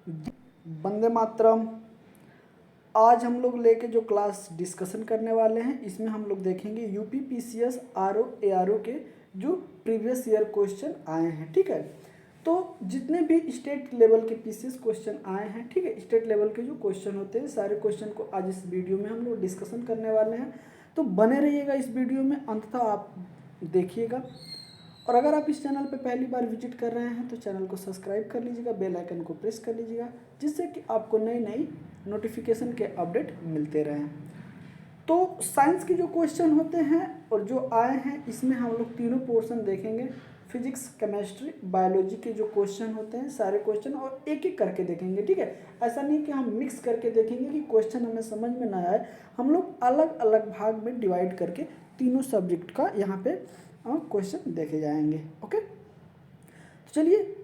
वंदे मातरम। आज हम लोग लेके जो क्लास डिस्कशन करने वाले हैं इसमें हम लोग देखेंगे यूपी पीसीएस आरओ एआरओ के जो प्रीवियस ईयर क्वेश्चन आए हैं। ठीक है, तो जितने भी स्टेट लेवल के पीसीएस क्वेश्चन आए हैं, ठीक है, स्टेट लेवल के जो क्वेश्चन होते हैं सारे क्वेश्चन को आज इस वीडियो में हम लोग डिस्कशन करने वाले हैं। तो बने रहिएगा इस वीडियो में, अंततः आप देखिएगा। और अगर आप इस चैनल पर पहली बार विजिट कर रहे हैं तो चैनल को सब्सक्राइब कर लीजिएगा, बेल आइकन को प्रेस कर लीजिएगा, जिससे कि आपको नई नई नोटिफिकेशन के अपडेट मिलते रहें। तो साइंस के जो क्वेश्चन होते हैं और जो आए हैं इसमें हम लोग तीनों पोर्शन देखेंगे। फिजिक्स, केमिस्ट्री, बायोलॉजी के जो क्वेश्चन होते हैं सारे क्वेश्चन और एक एक करके देखेंगे। ठीक है, ऐसा नहीं कि हम मिक्स करके देखेंगे कि क्वेश्चन हमें समझ में ना आए। हम लोग अलग अलग भाग में डिवाइड करके तीनों सब्जेक्ट का यहाँ पे क्वेश्चन देखे जाएंगे। ओके, तो चलिए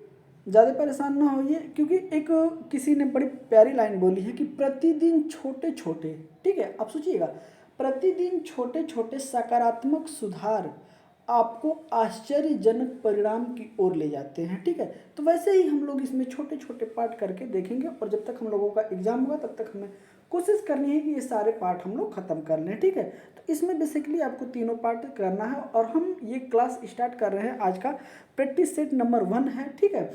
ज़्यादा परेशान ना होइए, क्योंकि एक किसी ने बड़ी प्यारी लाइन बोली है कि प्रतिदिन छोटे छोटे, ठीक है, आप सोचिएगा, प्रतिदिन छोटे छोटे सकारात्मक सुधार आपको आश्चर्यजनक परिणाम की ओर ले जाते हैं। ठीक है, तो वैसे ही हम लोग इसमें छोटे छोटे पार्ट करके देखेंगे और जब तक हम लोगों का एग्जाम होगा तब तक हमें कोशिश करनी है कि ये सारे पार्ट हम लोग ख़त्म कर लें। ठीक है, तो इसमें बेसिकली आपको तीनों पार्ट करना है और हम ये क्लास स्टार्ट कर रहे हैं। आज का प्रैक्टिस सेट नंबर 1 है। ठीक है,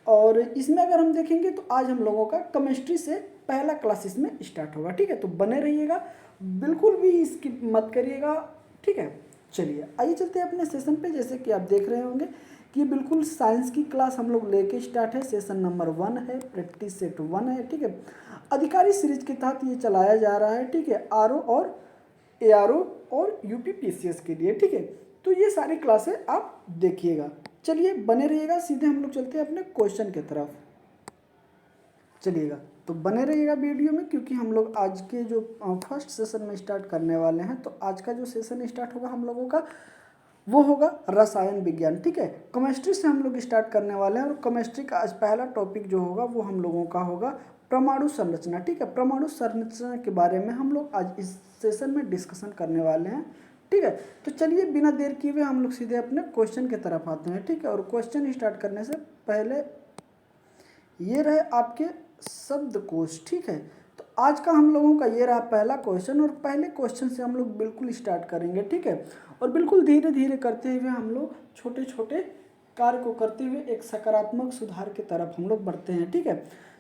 और इसमें अगर हम देखेंगे तो आज हम लोगों का केमिस्ट्री से पहला क्लास इसमें स्टार्ट होगा। ठीक है, तो बने रहिएगा, बिल्कुल भी इसकी मत करिएगा। ठीक है, चलिए आइए चलते हैं अपने सेशन पे। जैसे कि आप देख रहे होंगे कि बिल्कुल साइंस की क्लास हम लोग लेके स्टार्ट है। सेशन नंबर 1 है, प्रैक्टिस सेट 1 है। ठीक है, अधिकारी सीरीज के तहत ये चलाया जा रहा है। ठीक है, आरओ और एआरओ और यूपी पीसीएस के लिए। ठीक है, तो ये सारी क्लासें आप देखिएगा। चलिए बने रहिएगा, सीधे हम लोग चलते हैं अपने क्वेश्चन की तरफ। चलिएगा, तो बने रहिएगा वीडियो में, क्योंकि हम लोग आज के जो फर्स्ट सेशन में स्टार्ट करने वाले हैं। तो आज का जो सेशन स्टार्ट होगा हम लोगों का वो होगा रसायन विज्ञान। ठीक है, केमिस्ट्री से हम लोग स्टार्ट करने वाले हैं और केमिस्ट्री का आज पहला टॉपिक जो होगा वो हम लोगों का होगा परमाणु संरचना। ठीक है, परमाणु संरचना के बारे में हम लोग आज इस सेशन में डिस्कशन करने वाले हैं। ठीक है, तो चलिए बिना देर किए हुए हम लोग सीधे अपने क्वेश्चन की तरफ आते हैं। ठीक है, और क्वेश्चन स्टार्ट करने से पहले ये रहे आपके शब्दकोश। ठीक है, तो आज का हम लोगों का ये रहा पहला क्वेश्चन और पहले क्वेश्चन से हम लोग बिल्कुल स्टार्ट करेंगे। ठीक है, और बिल्कुल धीरे धीरे करते हुए हम लोग छोटे छोटे कार्य को करते हुए एक सकारात्मक सुधार की तरफ हम लोग बढ़ते हैं। ठीक है,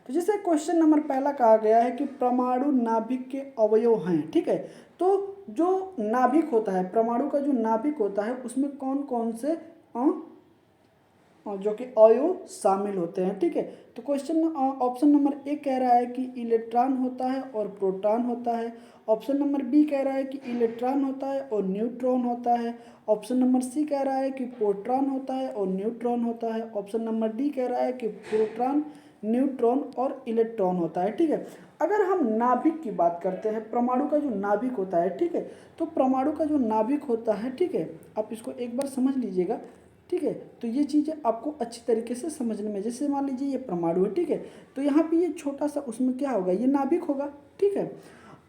तो जैसे क्वेश्चन नंबर पहला कहा गया है कि परमाणु नाभिक के अवयव हैं। ठीक है, तो जो नाभिक होता है, परमाणु का जो नाभिक होता है उसमें कौन कौन से जो कि अवयव शामिल होते हैं। ठीक है, तो क्वेश्चन ऑप्शन नंबर ए कह रहा है कि इलेक्ट्रॉन होता है और प्रोटॉन होता है। ऑप्शन नंबर बी कह रहा है कि इलेक्ट्रॉन होता है और न्यूट्रॉन होता है। ऑप्शन नंबर सी कह रहा है कि प्रोटॉन होता है और न्यूट्रॉन होता है। ऑप्शन नंबर डी कह रहा है कि प्रोटॉन, न्यूट्रॉन और इलेक्ट्रॉन होता है। ठीक है, अगर हम नाभिक की बात करते हैं, परमाणु का जो नाभिक होता है, ठीक है, तो परमाणु का जो नाभिक होता है, ठीक है, आप इसको एक बार समझ लीजिएगा। ठीक है, तो ये चीज़ें आपको अच्छी तरीके से समझने में, जैसे मान लीजिए ये परमाणु है। ठीक है, तो यहाँ पे ये छोटा सा उसमें क्या होगा, ये नाभिक होगा। ठीक है,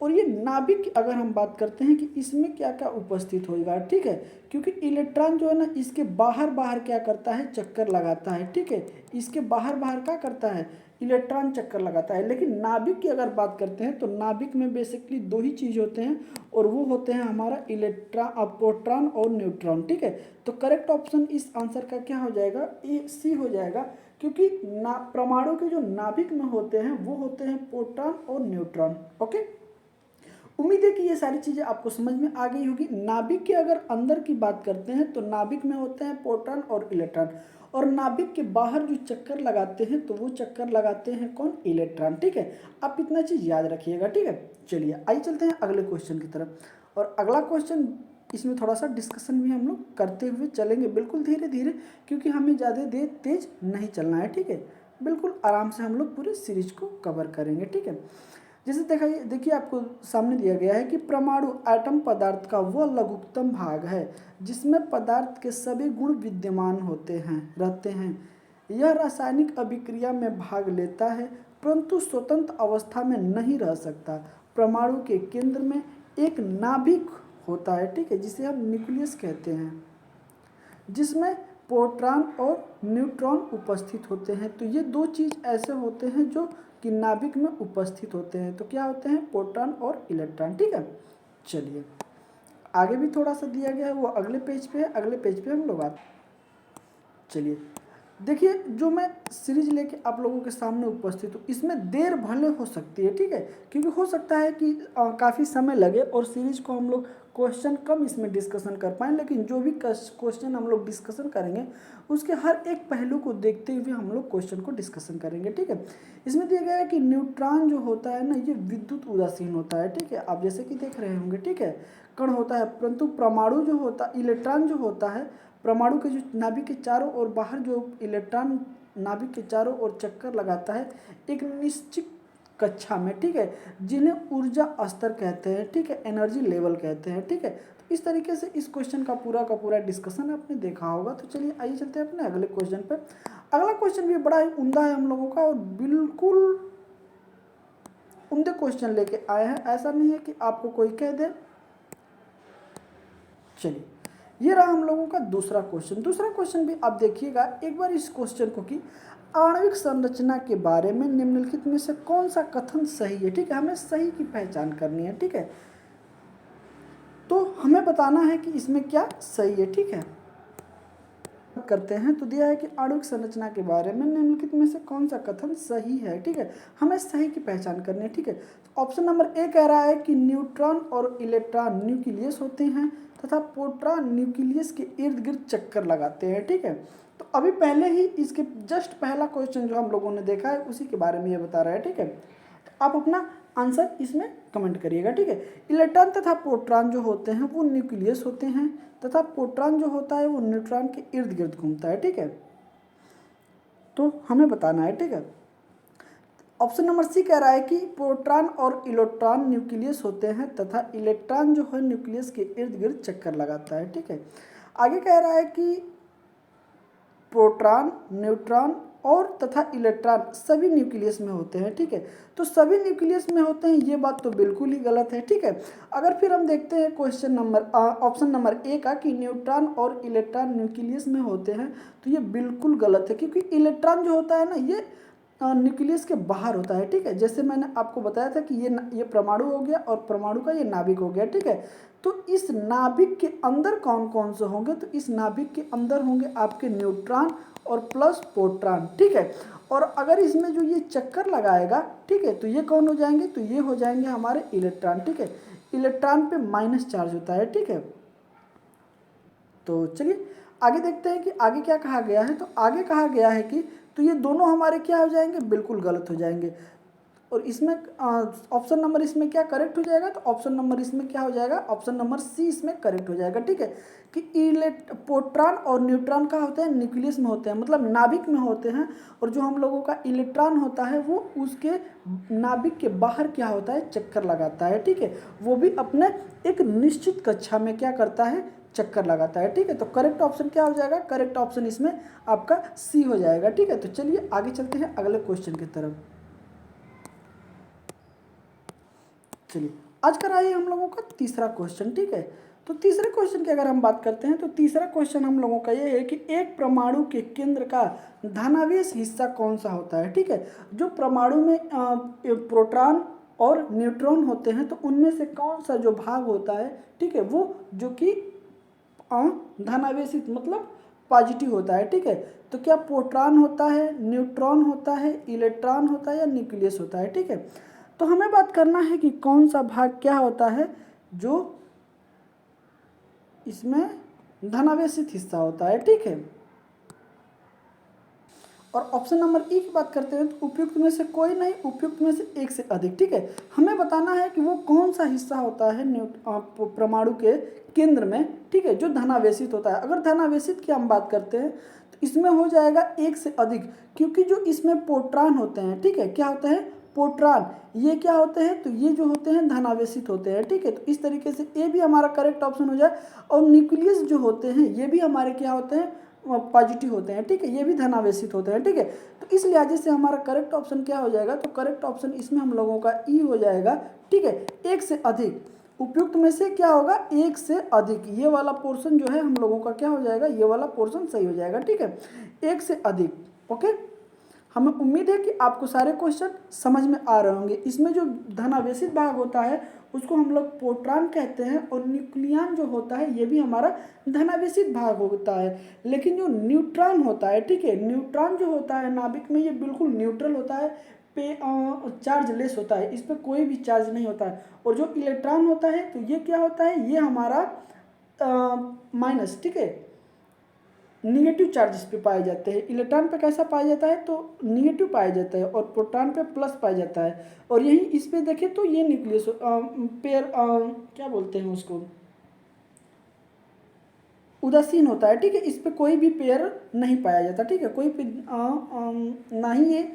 और ये नाभिक की अगर हम बात करते हैं कि इसमें क्या क्या उपस्थित होगा। ठीक है, क्योंकि इलेक्ट्रॉन जो है ना इसके बाहर बाहर क्या करता है, चक्कर लगाता है। ठीक है, इसके बाहर बाहर क्या करता है, इलेक्ट्रॉन चक्कर लगाता है। लेकिन नाभिक की अगर बात करते हैं तो नाभिक में बेसिकली 2 ही चीज़ होते हैं और वो होते हैं हमारा इलेक्ट्रॉन, प्रोटॉन और न्यूट्रॉन। ठीक है, तो करेक्ट ऑप्शन इस आंसर का क्या हो जाएगा, ए सी हो जाएगा, क्योंकि परमाणु के जो नाभिक में होते हैं वो होते हैं प्रोटॉन और न्यूट्रॉन। ओके, उम्मीद है कि ये सारी चीज़ें आपको समझ में आ गई होगी। नाभिक के अगर अंदर की बात करते हैं तो नाभिक में होते हैं प्रोटॉन और इलेक्ट्रॉन, और नाभिक के बाहर जो चक्कर लगाते हैं तो वो चक्कर लगाते हैं कौन, इलेक्ट्रॉन। ठीक है, आप इतना चीज़ याद रखिएगा। ठीक है, चलिए आइए चलते हैं अगले क्वेश्चन की तरफ। और अगला क्वेश्चन, इसमें थोड़ा सा डिस्कशन भी हम लोग करते हुए चलेंगे, बिल्कुल धीरे धीरे, क्योंकि हमें ज़्यादा देर तेज नहीं चलना है। ठीक है, बिल्कुल आराम से हम लोग पूरे सीरीज को कवर करेंगे। ठीक है, जैसे देखिए आपको सामने दिया गया है कि परमाणु एटम पदार्थ का वह लघुत्तम भाग है जिसमें पदार्थ के सभी गुण विद्यमान होते हैं रहते हैं। यह रासायनिक अभिक्रिया में भाग लेता है परंतु स्वतंत्र अवस्था में नहीं रह सकता। परमाणु के केंद्र में एक नाभिक होता है। ठीक है, जिसे हम न्यूक्लियस कहते हैं, जिसमें प्रोटॉन और न्यूट्रॉन उपस्थित होते हैं। तो ये दो चीज़ ऐसे होते हैं जो कि नाभिक में उपस्थित होते हैं। तो क्या होते हैं? प्रोटॉन और इलेक्ट्रॉन। ठीक है, चलिए आगे भी थोड़ा सा दिया गया है, वो अगले पेज पे है, अगले पेज पे हम लोग आते। चलिए देखिए, जो मैं सीरीज लेके आप लोगों के सामने उपस्थित हूँ, इसमें देर भले हो सकती है, ठीक है, क्योंकि हो सकता है कि काफ़ी समय लगे और सीरीज को हम लोग क्वेश्चन कम इसमें डिस्कशन कर पाएँ, लेकिन जो भी क्वेश्चन हम लोग डिस्कशन करेंगे उसके हर एक पहलू को देखते हुए हम लोग क्वेश्चन को डिस्कशन करेंगे। ठीक है, इसमें दिया गया है कि न्यूट्रॉन जो होता है ना, ये विद्युत उदासीन होता है। ठीक है, आप जैसे कि देख रहे होंगे, ठीक है, कण होता है, परंतु परमाणु जो होता है, इलेक्ट्रॉन जो होता है, परमाणु के जो नाभिक के चारों ओर बाहर जो इलेक्ट्रॉन नाभिक के चारों ओर चक्कर लगाता है एक निश्चित कक्षा में, ठीक है, जिन्हें ऊर्जा स्तर कहते हैं, ठीक है, एनर्जी लेवल कहते हैं। ठीक है, तो इस तरीके से इस क्वेश्चन का पूरा डिस्कशन आपने देखा होगा। तो चलिए आइए चलते हैं अपने अगले क्वेश्चन पर। अगला क्वेश्चन भी बड़ा ही उम्दा है हम लोगों का और बिल्कुल उम्दे क्वेश्चन लेके आए हैं, ऐसा नहीं है कि आपको कोई कह दे। चलिए ये रहा हम लोगों का दूसरा क्वेश्चन। दूसरा क्वेश्चन भी आप देखिएगा एक बार इस क्वेश्चन को कि आणविक संरचना के बारे में निम्नलिखित में से कौन सा कथन सही है। ठीक है, हमें सही की पहचान करनी है। ठीक है, तो हमें बताना है कि इसमें क्या सही है। ठीक है, करते हैं तो दिया है कि आणविक संरचना के बारे में निम्नलिखित में से कौन सा कथन सही है। ठीक है, हमें सही की पहचान करनी है। ठीक है, ऑप्शन नंबर ए कह रहा है कि न्यूट्रॉन और इलेक्ट्रॉन न्यूक्लियस होते हैं तथा प्रोटॉन न्यूक्लियस के इर्द गिर्द चक्कर लगाते हैं। ठीक है, तो अभी पहले ही इसके जस्ट पहला क्वेश्चन जो हम लोगों ने देखा है उसी के बारे में ये बता रहा है। ठीक है, तो आप अपना आंसर इसमें कमेंट करिएगा। ठीक है, इलेक्ट्रॉन तथा प्रोटॉन जो होते हैं वो न्यूक्लियस होते हैं तथा प्रोटॉन जो होता है वो न्यूट्रॉन के इर्द गिर्द घूमता है। ठीक है, तो हमें बताना है। ठीक है, ऑप्शन नंबर सी कह रहा है कि प्रोटॉन और इलेक्ट्रॉन न्यूक्लियस होते हैं तथा इलेक्ट्रॉन जो है न्यूक्लियस के इर्द गिर्द चक्कर लगाता है। ठीक है, आगे कह रहा है कि प्रोटॉन, न्यूट्रॉन और तथा इलेक्ट्रॉन सभी न्यूक्लियस में होते हैं। ठीक है, तो सभी न्यूक्लियस में होते हैं, ये बात तो बिल्कुल ही गलत है। ठीक है, अगर फिर हम देखते हैं question number option number A का कि न्यूट्रॉन और इलेक्ट्रॉन न्यूक्लियस में होते हैं, तो ये बिल्कुल गलत है, क्योंकि इलेक्ट्रॉन जो होता है ना ये न्यूक्लियस के बाहर होता है। ठीक है, जैसे मैंने आपको बताया था कि ये परमाणु हो गया और परमाणु का ये नाभिक हो गया। ठीक है, तो इस नाभिक के अंदर कौन कौन से होंगे? तो इस नाभिक के अंदर होंगे आपके न्यूट्रॉन और प्लस प्रोटॉन। ठीक है, और अगर इसमें जो ये चक्कर लगाएगा, ठीक है, तो ये कौन हो जाएंगे? तो ये हो जाएंगे हमारे इलेक्ट्रॉन। ठीक है, इलेक्ट्रॉन पे माइनस चार्ज होता है। ठीक है, तो चलिए आगे देखते हैं कि आगे क्या कहा गया है। तो आगे कहा गया है कि तो ये दोनों हमारे क्या हो जाएंगे? बिल्कुल गलत हो जाएंगे। और इसमें ऑप्शन नंबर इसमें क्या करेक्ट हो जाएगा? तो ऑप्शन नंबर इसमें क्या हो जाएगा? ऑप्शन नंबर सी इसमें करेक्ट हो जाएगा। ठीक है, कि प्रोटॉन और न्यूट्रॉन का होते हैं न्यूक्लियस में होते हैं, मतलब नाभिक में होते हैं, और जो हम लोगों का इलेक्ट्रॉन होता है वो उसके नाभिक के बाहर क्या होता है? चक्कर लगाता है। ठीक है, वो भी अपने एक निश्चित कक्षा में क्या करता है? चक्कर लगाता है। ठीक है, तो करेक्ट ऑप्शन क्या हो जाएगा? करेक्ट ऑप्शन इसमें आपका सी हो जाएगा। ठीक है, तो चलिए आगे चलते हैं अगले क्वेश्चन की तरफ। चलिए आज का रहा है हम लोगों का तीसरा क्वेश्चन। ठीक है, तो तीसरे क्वेश्चन की अगर हम बात करते हैं तो तीसरा क्वेश्चन हम लोगों का ये है कि एक परमाणु के केंद्र का धनावेश हिस्सा कौन सा होता है। ठीक है, जो परमाणु में प्रोटॉन और न्यूट्रॉन होते हैं तो उनमें से कौन सा जो भाग होता है, ठीक है, वो जो कि धनावेशित मतलब पॉजिटिव होता है। ठीक है, तो क्या प्रोटॉन होता है, न्यूट्रॉन होता है, इलेक्ट्रॉन होता है या न्यूक्लियस होता है? ठीक है, तो हमें बात करना है कि कौन सा भाग क्या होता है जो इसमें धनावेशित हिस्सा होता है। ठीक है, और ऑप्शन नंबर ई की बात करते हैं तो उपयुक्त में से कोई नहीं, उपयुक्त में से एक से अधिक। ठीक है, हमें बताना है कि वो कौन सा हिस्सा होता है परमाणु के केंद्र में, ठीक है, जो धनावेशित होता है। अगर धनावेशित की हम बात करते हैं तो इसमें हो जाएगा एक से अधिक, क्योंकि जो इसमें प्रोटॉन होते हैं, ठीक है, क्या होते हैं? प्रोटॉन, ये क्या होते हैं? तो ये जो होते हैं धनावेशित होते हैं। ठीक है, तो इस तरीके से ए भी हमारा करेक्ट ऑप्शन हो जाए। और न्यूक्लियस जो होते हैं ये भी हमारे क्या होते हैं? पॉजिटिव होते हैं। ठीक है, ये भी धनावेशित होते हैं। ठीक है, तो इस लिहाजे से हमारा करेक्ट ऑप्शन क्या हो जाएगा? तो करेक्ट ऑप्शन इसमें हम लोगों का ई हो जाएगा। ठीक है, एक से अधिक, उपयुक्त में से क्या होगा, एक से अधिक, ये वाला पोर्शन जो है हम लोगों का क्या हो जाएगा, ये वाला पोर्शन सही हो जाएगा। ठीक है, एक से अधिक। ओके, हमें उम्मीद है कि आपको सारे क्वेश्चन समझ में आ रहे होंगे। इसमें जो धनावेशित भाग होता है उसको हम लोग प्रोटॉन कहते हैं, और न्यूक्लियन जो होता है ये भी हमारा धनावेशित भाग होता है। लेकिन जो न्यूट्रॉन होता है, ठीक है, न्यूट्रॉन जो होता है नाभिक में, ये बिल्कुल न्यूट्रल होता है, पे चार्ज लेस होता है, इस पर कोई भी चार्ज नहीं होता है। और जो इलेक्ट्रॉन होता है तो ये क्या होता है, ये हमारा माइनस, ठीक है, निगेटिव चार्ज इस पे पाए जाते हैं। इलेक्ट्रॉन पे कैसा पाया जाता है, तो निगेटिव पाया जाता है, और प्रोटॉन पे प्लस पाया जाता है। और यही इस पे देखें तो ये न्यूक्लियस पेयर क्या बोलते हैं उसको, उदासीन होता है। ठीक है, इस पे कोई भी पेयर नहीं पाया जाता। ठीक है, कोई ना ही ये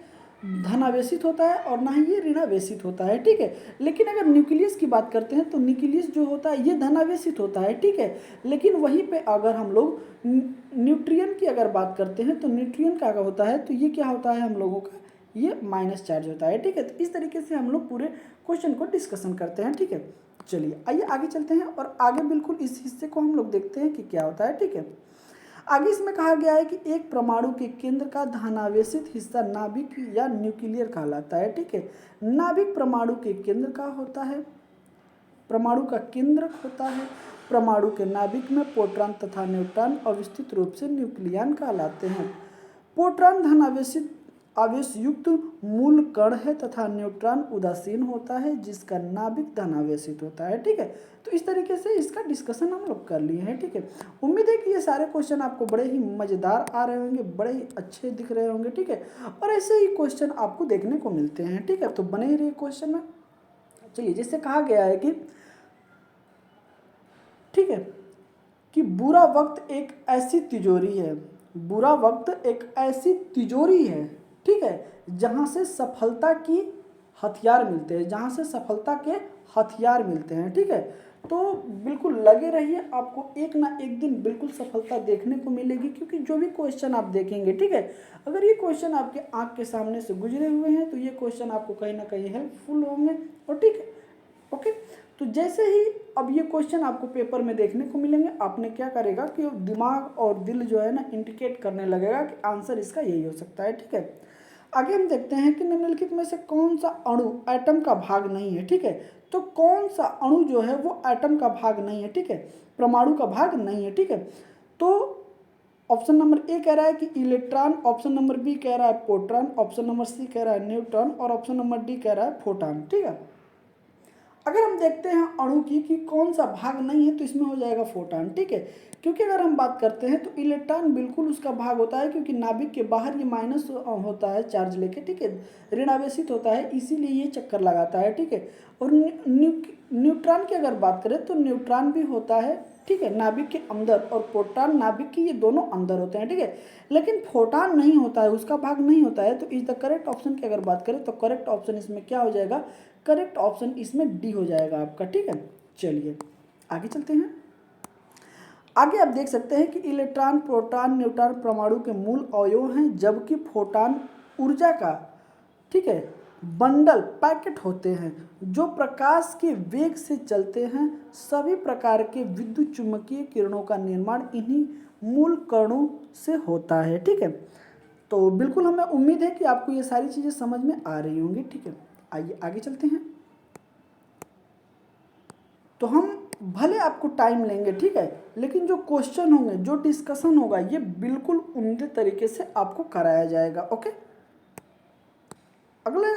धनावेशित होता है और ना ही ये ऋणावेशित होता है। ठीक है, लेकिन अगर न्यूक्लियस की बात करते हैं तो न्यूक्लियस जो होता है ये धनावेशित होता है। ठीक है, लेकिन वहीं पे अगर हम लोग न्यूट्रियन की अगर बात करते हैं तो न्यूट्रियन क्या होता है, तो ये क्या होता है हम लोगों का, ये माइनस चार्ज होता है। ठीक है, तो इस तरीके से हम लोग पूरे क्वेश्चन को डिस्कशन करते हैं। ठीक है, चलिए आइए आगे चलते हैं, और आगे बिल्कुल इस हिस्से को हम लोग देखते हैं कि क्या होता है। ठीक है, आगे इसमें कहा गया है कि एक परमाणु के केंद्र का धनावेशित हिस्सा नाभिक या न्यूक्लियर कहलाता है। ठीक है, नाभिक परमाणु के केंद्र का होता है, परमाणु का केंद्र होता है। परमाणु के नाभिक में प्रोटॉन तथा न्यूट्रॉन अवस्थित रूप से न्यूक्लियन कहलाते हैं। प्रोटॉन धनावेशित आवेश युक्त मूल कण है तथा न्यूट्रॉन उदासीन होता है जिसका नाभिक धनावेशित होता है। ठीक है, तो इस तरीके से इसका डिस्कशन हम लोग कर लिए हैं। ठीक है, उम्मीद है कि ये सारे क्वेश्चन आपको बड़े ही मज़ेदार आ रहे होंगे, बड़े ही अच्छे दिख रहे होंगे। ठीक है, और ऐसे ही क्वेश्चन आपको देखने को मिलते हैं। ठीक है, तो बने ही रहिए क्वेश्चन में। चलिए, जैसे कहा गया है कि, ठीक है, कि बुरा वक्त एक ऐसी तिजोरी है, बुरा वक्त एक ऐसी तिजोरी है, ठीक है, जहाँ से सफलता की हथियार मिलते हैं, जहाँ से सफलता के हथियार मिलते हैं। ठीक है, तो बिल्कुल लगे रहिए, आपको एक ना एक दिन बिल्कुल सफलता देखने को मिलेगी, क्योंकि जो भी क्वेश्चन आप देखेंगे, ठीक है, अगर ये क्वेश्चन आपके आँख के सामने से गुजरे हुए हैं तो ये क्वेश्चन आपको कहीं ना कहीं हेल्पफुल होंगे। और ठीक है, ओके, तो जैसे ही अब ये क्वेश्चन आपको पेपर में देखने को मिलेंगे, आपने क्या करेगा कि दिमाग और दिल जो है ना इंडिकेट करने लगेगा कि आंसर इसका यही हो सकता है। ठीक है, आगे हम देखते हैं कि निम्नलिखित में से कौन सा अणु एटम का भाग नहीं है। ठीक है, तो कौन सा अणु जो है वो एटम का भाग नहीं है, ठीक है, परमाणु का भाग नहीं है। ठीक है, तो ऑप्शन नंबर ए कह रहा है कि इलेक्ट्रॉन, ऑप्शन नंबर बी कह रहा है प्रोटॉन, ऑप्शन नंबर सी कह रहा है न्यूट्रॉन, और ऑप्शन नंबर डी कह रहा है फोटॉन। ठीक है, अगर हम देखते हैं अणु की कि कौन सा भाग नहीं है तो इसमें हो जाएगा फोटॉन। ठीक है, क्योंकि अगर हम बात करते हैं तो इलेक्ट्रॉन बिल्कुल उसका भाग होता है, क्योंकि नाभिक के बाहर ये माइनस होता है चार्ज लेके। ठीक है, ऋणावेशित होता है, इसीलिए ये चक्कर लगाता है। ठीक है, और न्यूट्रॉन की अगर बात करें तो न्यूट्रॉन भी होता है, ठीक है, नाभिक के अंदर, और प्रोटॉन नाभिक की, ये दोनों अंदर होते हैं। ठीक है, लेकिन फोटॉन नहीं होता है, उसका भाग नहीं होता है। तो इज द करेक्ट ऑप्शन की अगर बात करें तो करेक्ट ऑप्शन इसमें क्या हो जाएगा, करेक्ट ऑप्शन इसमें डी हो जाएगा आपका। ठीक है, चलिए आगे चलते हैं। आगे आप देख सकते हैं कि इलेक्ट्रॉन, प्रोटॉन, न्यूट्रॉन परमाणु के मूल अवयव हैं, जबकि फोटॉन ऊर्जा का, ठीक है, बंडल, पैकेट होते हैं जो प्रकाश के वेग से चलते हैं। सभी प्रकार के विद्युत चुम्बकीय किरणों का निर्माण इन्हीं मूल कणों से होता है। ठीक है, तो बिल्कुल हमें उम्मीद है कि आपको ये सारी चीज़ें समझ में आ रही होंगी। ठीक है, आइए आगे चलते हैं। तो हम भले आपको टाइम लेंगे, ठीक है, लेकिन जो क्वेश्चन होंगे, जो डिस्कशन होगा, ये बिल्कुल उम्दे तरीके से आपको कराया जाएगा। ओके, अगले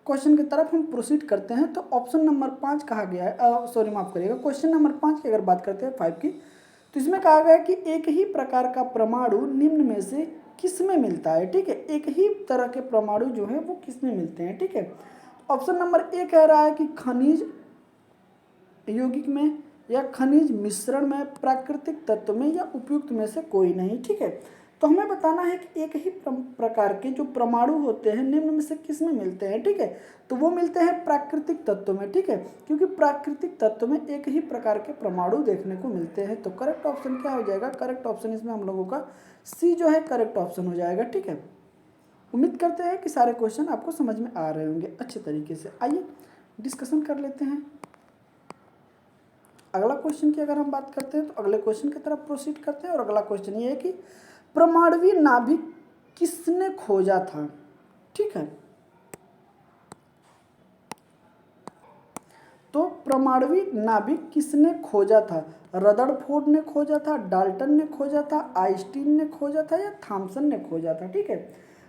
क्वेश्चन की तरफ हम प्रोसीड करते हैं। तो ऑप्शन नंबर 5 कहा गया है, सॉरी माफ करिएगा, क्वेश्चन नंबर 5 की अगर बात करते हैं 5 की, तो इसमें कहा गया है कि एक ही प्रकार का परमाणु निम्न में से किस में मिलता है। ठीक है, एक ही तरह के परमाणु जो है वो किस में मिलते हैं। ठीक है, ऑप्शन नंबर ए कह रहा है कि खनिज यौगिक में, या खनिज मिश्रण में, प्राकृतिक तत्व में, या उपयुक्त में से कोई नहीं। ठीक है, तो हमें बताना है कि एक ही प्रकार के जो परमाणु होते हैं निम्न में से किस में मिलते हैं। ठीक है, तो वो मिलते हैं प्राकृतिक तत्व में। ठीक है, क्योंकि प्राकृतिक तत्व में एक ही प्रकार के परमाणु देखने को मिलते हैं। तो करेक्ट ऑप्शन क्या हो जाएगा, करेक्ट ऑप्शन इसमें हम लोगों का सी जो है करेक्ट ऑप्शन हो जाएगा। ठीक है, उम्मीद करते हैं कि सारे क्वेश्चन आपको समझ में आ रहे होंगे अच्छे तरीके से। आइए डिस्कशन कर लेते हैं। अगला क्वेश्चन की अगर हम बात करते हैं तो अगले क्वेश्चन की तरफ प्रोसीड करते हैं। और अगला क्वेश्चन ये है कि परमाणु नाभिक किसने खोजा था? ठीक है, तो परमाणु नाभिक किसने खोजा था? रदरफोर्ड ने खोजा था, डाल्टन ने खोजा था, आइंस्टीन ने खोजा था या थॉमसन ने खोजा था? ठीक है,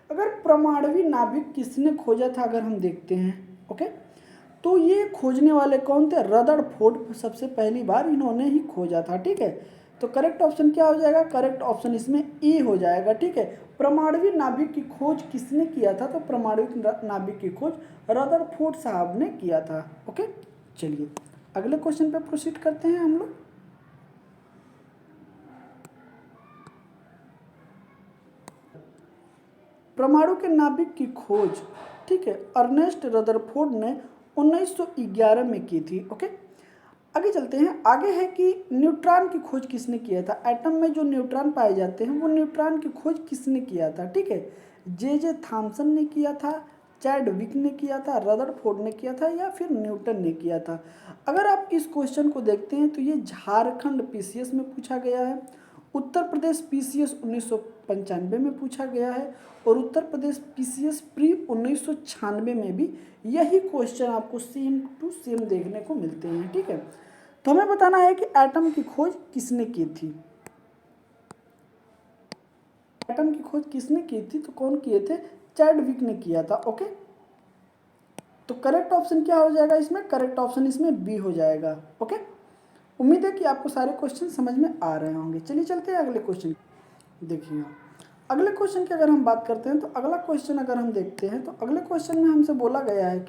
अगर परमाणु नाभिक किसने खोजा था अगर हम देखते हैं, ओके, तो ये खोजने वाले कौन थे? रदरफोर्ड सबसे पहली बार इन्होंने ही खोजा था। ठीक है, तो करेक्ट ऑप्शन क्या हो जाएगा? करेक्ट ऑप्शन इसमें ए हो जाएगा। ठीक है, परमाणु नाभिक की खोज किसने किया था? तो परमाणु नाभिक की खोज रदरफोर्ड साहब ने किया था। ओके, चलिए अगले क्वेश्चन पे प्रोसीड करते हैं हम लोग। परमाणु के नाभिक की खोज, ठीक है, अर्नेस्ट रदरफोर्ड ने 1911 में की थी। ओके, आगे चलते हैं। आगे है कि न्यूट्रॉन की खोज किसने किया था? एटम में जो न्यूट्रॉन पाए जाते हैं वो न्यूट्रॉन की खोज किसने किया था? ठीक है, जे थॉमसन ने किया था, चैडविक ने किया था, रदरफोर्ड ने किया था या फिर न्यूटन ने किया था? अगर आप इस क्वेश्चन को देखते हैं तो ये झारखंड पीसीएस में पूछा गया है, उत्तर प्रदेश पीसीएस 1995 में पूछा गया है और उत्तर प्रदेश पीसीएस प्री 1996 में भी यही क्वेश्चन आपको सेम टू सेम देखने को मिलते हैं। ठीक है, तो हमें बताना है कि एटम की खोज किसने की थी? एटम की खोज किसने की थी? तो कौन किए थे? चैडविक ने किया था। ओके, तो करेक्ट ऑप्शन क्या हो जाएगा इसमें? करेक्ट ऑप्शन इसमें बी हो जाएगा। ओके, उम्मीद है कि आपको सारे क्वेश्चन समझ में आ रहे होंगे। चलिए चलते हैं अगले क्वेश्चन। देखिए अगले क्वेश्चन की अगर हम बात करते हैं तो अगला क्वेश्चन अगर हम देखते हैं तो अगले क्वेश्चन में हमसे बोला गया है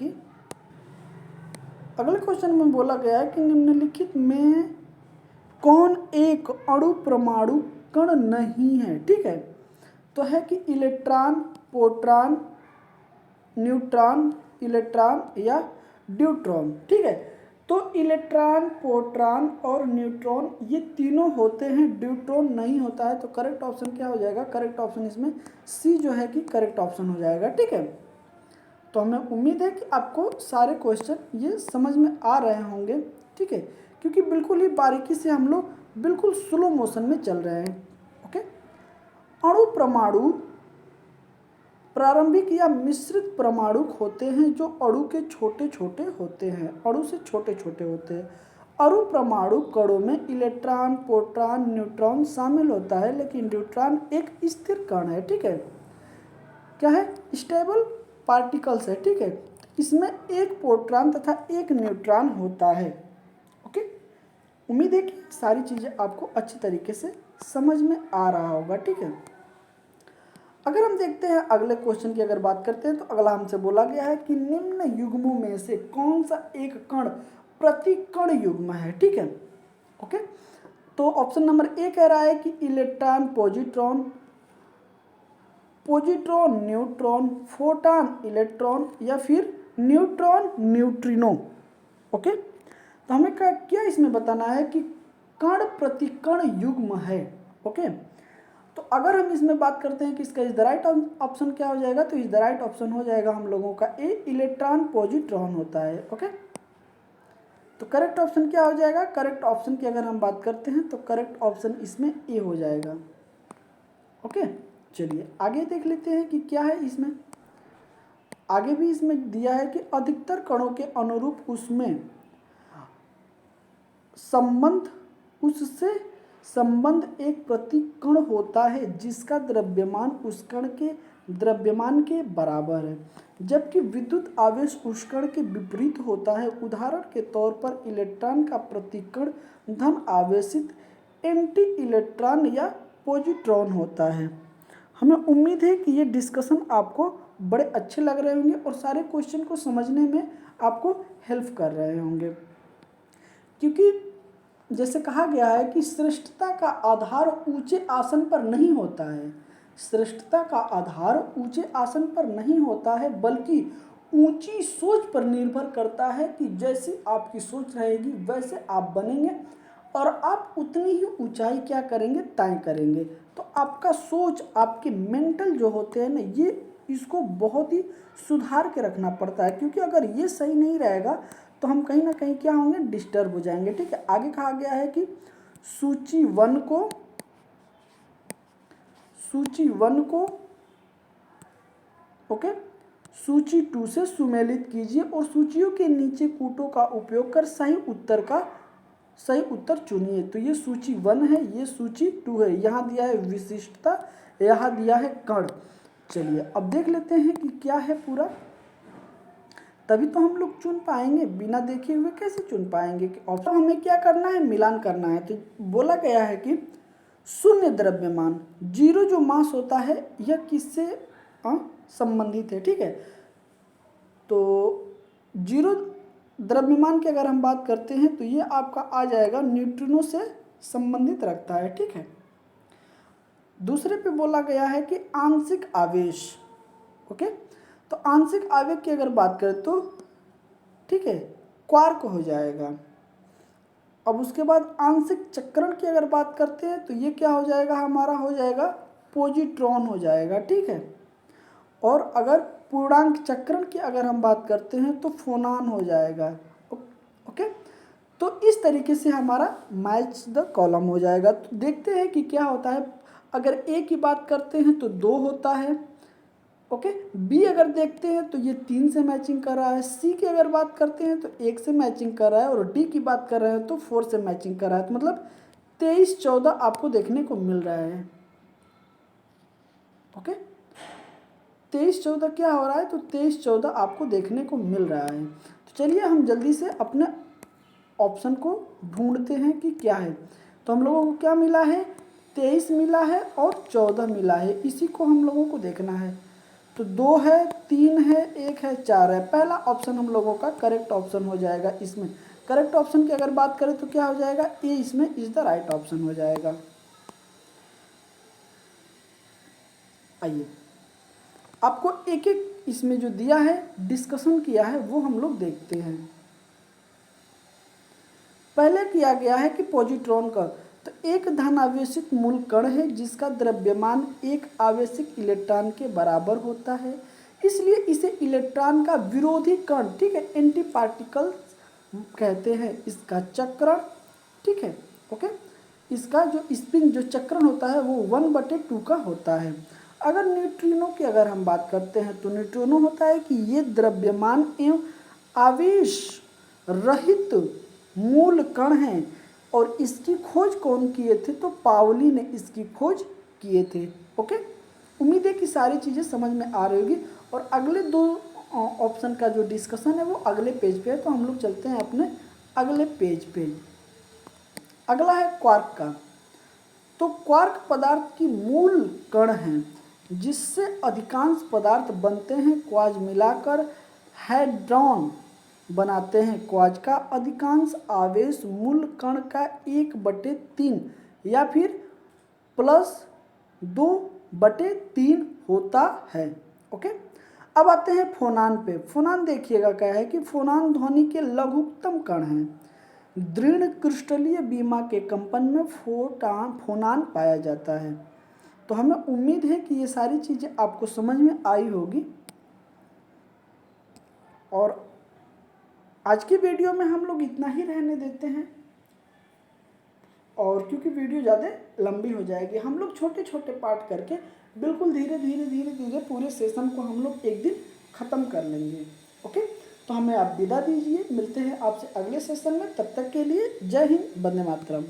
कि निम्नलिखित में कौन एक अणु परमाणु कण नहीं है? ठीक है, तो है कि इलेक्ट्रॉन, प्रोटॉन, न्यूट्रॉन, इलेक्ट्रॉन या ड्यूट्रॉन। ठीक है, तो इलेक्ट्रॉन, प्रोटॉन और न्यूट्रॉन ये तीनों होते हैं, ड्यूट्रॉन नहीं होता है। तो करेक्ट ऑप्शन क्या हो जाएगा? करेक्ट ऑप्शन इसमें सी जो है कि करेक्ट ऑप्शन हो जाएगा। ठीक है, तो हमें उम्मीद है कि आपको सारे क्वेश्चन ये समझ में आ रहे होंगे। ठीक है, क्योंकि बिल्कुल ही बारीकी से हम लोग बिल्कुल स्लो मोशन में चल रहे हैं। ओके, अणु परमाणु प्रारंभिक या मिश्रित परमाणु होते हैं जो अणु के छोटे छोटे होते हैं, अणु से छोटे छोटे होते हैं। अणु परमाणु कणों में इलेक्ट्रॉन, प्रोटॉन, न्यूट्रॉन शामिल होता है, लेकिन न्यूट्रॉन एक स्थिर कण है। ठीक है, क्या है? स्टेबल पार्टिकल्स है। ठीक है, इसमें एक प्रोटॉन तथा एक न्यूट्रॉन होता है। ओके, उम्मीद है कि सारी चीज़ें आपको अच्छी तरीके से समझ में आ रहा होगा। ठीक है, अगर हम देखते हैं अगले क्वेश्चन की अगर बात करते हैं तो अगला हमसे बोला गया है कि निम्न युग्मों में से कौन सा एक कण प्रतिकण युग्म है? ठीक है, ओके, तो ऑप्शन नंबर ए कह रहा है कि electron, positron, neutron, photon, electron या फिर न्यूट्रॉन, न्यूट्रिनो। ओके, तो हमें क्या इसमें बताना है कि कण प्रतिकण युग्म है। ओके, तो अगर हम इसमें बात करते हैं कि इसका इज द राइट ऑप्शन क्या हो जाएगा, तो इज द राइट ऑप्शन हो जाएगा हम लोगों का ए, इलेक्ट्रॉन पॉजिट्रॉन होता है। ओके, तो करेक्ट ऑप्शन क्या हो जाएगा? करेक्ट ऑप्शन की अगर हम बात करते हैं तो करेक्ट ऑप्शन इसमें ए हो जाएगा। ओके, चलिए आगे देख लेते हैं कि क्या है इसमें। आगे भी इसमें दिया है कि अधिकतर कणों के अनुरूप उसमें संबंध एक प्रतिकण होता है जिसका द्रव्यमान उस कण के द्रव्यमान के बराबर है, जबकि विद्युत आवेश उस कण के विपरीत होता है। उदाहरण के तौर पर इलेक्ट्रॉन का प्रतिकण धन आवेशित एंटी इलेक्ट्रॉन या पॉजिट्रॉन होता है। हमें उम्मीद है कि ये डिस्कशन आपको बड़े अच्छे लग रहे होंगे और सारे क्वेश्चन को समझने में आपको हेल्प कर रहे होंगे, क्योंकि जैसे कहा गया है कि श्रेष्ठता का आधार ऊंचे आसन पर नहीं होता है। श्रेष्ठता का आधार ऊंचे आसन पर नहीं होता है, बल्कि ऊंची सोच पर निर्भर करता है कि जैसी आपकी सोच रहेगी वैसे आप बनेंगे और आप उतनी ही ऊंचाई क्या करेंगे? तय करेंगे। तो आपका सोच, आपके मेंटल जो होते हैं ना, ये इसको बहुत ही सुधार के रखना पड़ता है, क्योंकि अगर ये सही नहीं रहेगा तो हम कहीं ना कहीं क्या होंगे, डिस्टर्ब हो जाएंगे। ठीक है, आगे कहा गया है कि सूची वन को ओके सूची 2 से सुमेलित कीजिए और सूचियों के नीचे कूटों का उपयोग कर सही उत्तर चुनिए। तो ये सूची 1 है, ये सूची 2 है। यहाँ दिया है विशिष्टता, यहाँ दिया है कण। चलिए अब देख लेते हैं कि क्या है पूरा, तभी तो हम लोग चुन पाएंगे, बिना देखे हुए कैसे चुन पाएंगे। ऑप्शन हमें क्या करना है, मिलान करना है। तो बोला गया है कि शून्य द्रव्यमान, जीरो जो मास होता है, यह किससे संबंधित है। ठीक है, तो जीरो द्रव्यमान की अगर हम बात करते हैं तो ये आपका आ जाएगा न्यूट्रिनो से संबंधित रखता है। ठीक है, दूसरे पे बोला गया है कि आंशिक आवेश। ओके, तो आंशिक आवेश की अगर बात करें तो ठीक है क्वार्क हो जाएगा। अब उसके बाद आंशिक चक्रण की अगर बात करते हैं तो ये क्या हो जाएगा, हमारा हो जाएगा पॉजिट्रॉन हो जाएगा। ठीक है, और अगर पूर्णांक चक्रण की अगर हम बात करते हैं तो फोनान हो जाएगा। ओके, तो इस तरीके से हमारा मैच द कॉलम हो जाएगा। तो देखते हैं कि क्या होता है। अगर ए की बात करते हैं तो 2 होता है। ओके, बी अगर देखते हैं तो ये 3 से मैचिंग कर रहा है। सी की अगर बात करते हैं तो 1 से मैचिंग कर रहा है, और डी की बात कर रहे हैं तो 4 से मैचिंग कर रहा है। तो मतलब 23-14 आपको देखने को मिल रहा है। ओके, 23-14 क्या हो रहा है, तो 23-14 आपको देखने को मिल रहा है। तो चलिए हम जल्दी से अपने ऑप्शन को ढूंढते हैं कि क्या है। तो हम लोगों को क्या मिला है, 23 मिला है और 14 मिला है। इसी को हम लोगों को देखना है। तो 2 है, 3 है, 1 है, 4 है। पहला ऑप्शन हम लोगों का करेक्ट ऑप्शन हो जाएगा। इसमें करेक्ट ऑप्शन की अगर बात करें तो क्या हो जाएगा, ए इसमें इज द राइट ऑप्शन हो जाएगा। आइए आपको एक एक इसमें जो दिया है, डिस्कशन किया है, वो हम लोग देखते हैं। पहले किया गया है कि पॉजिट्रॉन का, तो एक धन आवेशित मूल कण है जिसका द्रव्यमान एक आवेशित इलेक्ट्रॉन के बराबर होता है, इसलिए इसे इलेक्ट्रॉन का विरोधी कण, ठीक है, एंटी पार्टिकल कहते हैं। इसका चक्रण, ठीक है, ओके, इसका जो स्पिन जो चक्रण होता है वो 1/2 का होता है। अगर न्यूट्रिनो की अगर हम बात करते हैं तो न्यूट्रिनो होता है कि ये द्रव्यमान एवं आवेश रहित मूल कण हैं, और इसकी खोज कौन किए थे, तो पावली ने इसकी खोज किए थे। ओके, उम्मीद है कि सारी चीज़ें समझ में आ रही होगी। और अगले 2 ऑप्शन का जो डिस्कशन है वो अगले पेज पे है। तो हम लोग चलते हैं अपने अगले पेज पे। अगला है क्वार्क का। तो क्वार्क पदार्थ की मूल कण हैं जिससे अधिकांश पदार्थ बनते हैं। क्वार्ज मिलाकर हैड्रॉन बनाते हैं। क्वार्ज का अधिकांश आवेश मूल कण का 1/3 या फिर +2/3 होता है। ओके, अब आते हैं फोनान पे। फोनान देखिएगा क्या है कि फोनान ध्वनि के लघुत्तम कण हैं। दृढ़ क्रिस्टलीय बीमा के कंपन में फोनान पाया जाता है। तो हमें उम्मीद है कि ये सारी चीज़ें आपको समझ में आई होगी। और आज की वीडियो में हम लोग इतना ही रहने देते हैं, और क्योंकि वीडियो ज़्यादा लंबी हो जाएगी, हम लोग छोटे छोटे पार्ट करके बिल्कुल धीरे धीरे पूरे सेशन को हम लोग एक दिन ख़त्म कर लेंगे। ओके, तो हमें आप विदा दीजिए, मिलते हैं आपसे अगले सेशन में। तब तक के लिए जय हिंद, वंदे मातरम।